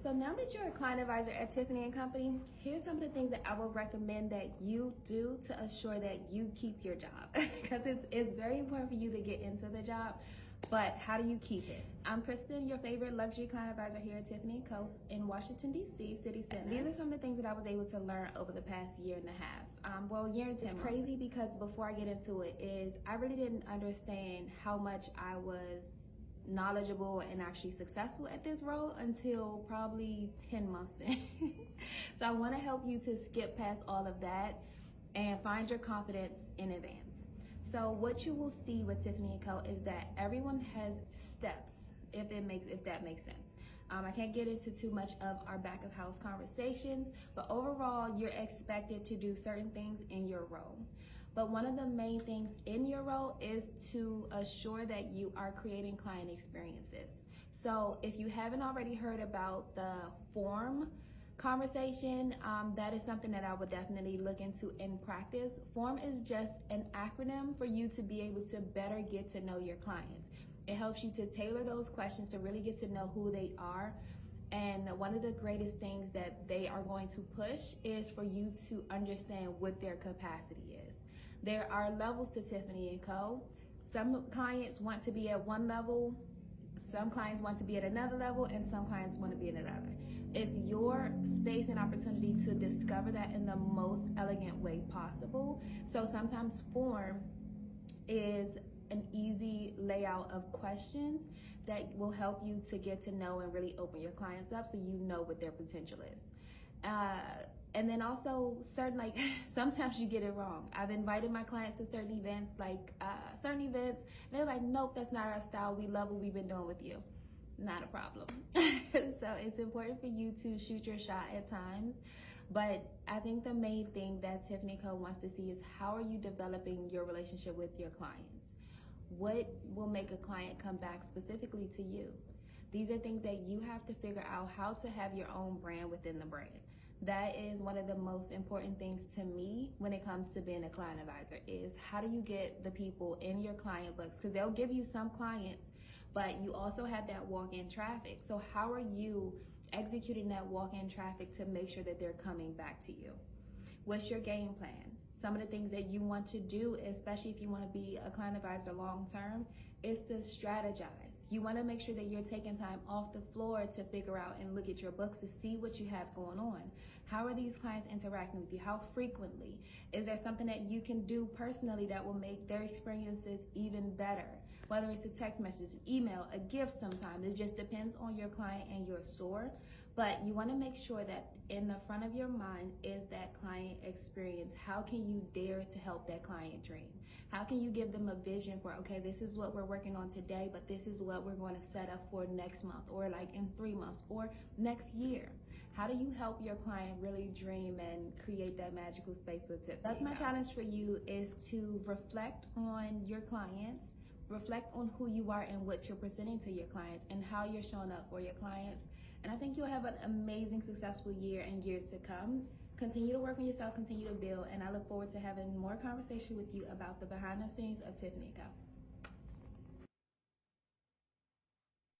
So now that you're a client advisor at Tiffany & Company, here's some of the things that I would recommend that you do to assure that you keep your job. Because it's very important for you to get into the job, but how do you keep it? I'm Kristen, your favorite luxury client advisor here at Tiffany & Co. in Washington, D.C., City Center. These are some of the things that I was able to learn over the past year and a half. Year and 10 months. It's crazy because before I get into it I really didn't understand how much I was knowledgeable and actually successful at this role until probably 10 months in. So I want to help you to skip past all of that and find your confidence in advance. So what you will see with Tiffany & Co. is that everyone has steps, if that makes sense. I can't get into too much of our back of house conversations, but overall you're expected to do certain things in your role. But one of the main things in your role is to assure that you are creating client experiences. So if you haven't already heard about the FORM conversation, that is something that I would definitely look into in practice. FORM is just an acronym for you to be able to better get to know your clients. It helps you to tailor those questions to really get to know who they are. And one of the greatest things that they are going to push is for you to understand what their capacity is. There are levels to Tiffany & Co. Some clients want to be at one level, some clients want to be at another level, and some clients want to be at another. It's your space and opportunity to discover that in the most elegant way possible. So sometimes FORM is an easy layout of questions that will help you to get to know and really open your clients up so you know what their potential is. And then also sometimes you get it wrong. I've invited my clients to certain events, and they're like, nope, that's not our style. We love what we've been doing with you. Not a problem. So it's important for you to shoot your shot at times. But I think the main thing that Tiffany & Co. wants to see is how are you developing your relationship with your clients? What will make a client come back specifically to you? These are things that you have to figure out how to have your own brand within the brand. That is one of the most important things to me when it comes to being a client advisor is how do you get the people in your client books? Because they'll give you some clients, but you also have that walk-in traffic. So how are you executing that walk-in traffic to make sure that they're coming back to you? What's your game plan? Some of the things that you want to do, especially if you want to be a client advisor long-term, is to strategize. You want to make sure that you're taking time off the floor to figure out and look at your books to see what you have going on. How are these clients interacting with you? How frequently? Is there something that you can do personally that will make their experiences even better? Whether it's a text message, email, a gift sometimes. It just depends on your client and your store. But you want to make sure that in the front of your mind is that client experience. How can you dare to help that client dream? How can you give them a vision for, okay, this is what we're working on today, but this is what we're going to set up for next month or like in 3 months or next year? How do you help your client really dream and create that magical space with Tiffany? That's my challenge for you, is to reflect on your clients, reflect on who you are and what you're presenting to your clients and how you're showing up for your clients. And I think you'll have an amazing, successful year and years to come. Continue to work on yourself, continue to build, and I look forward to having more conversation with you about the behind the scenes of Tiffany & Co.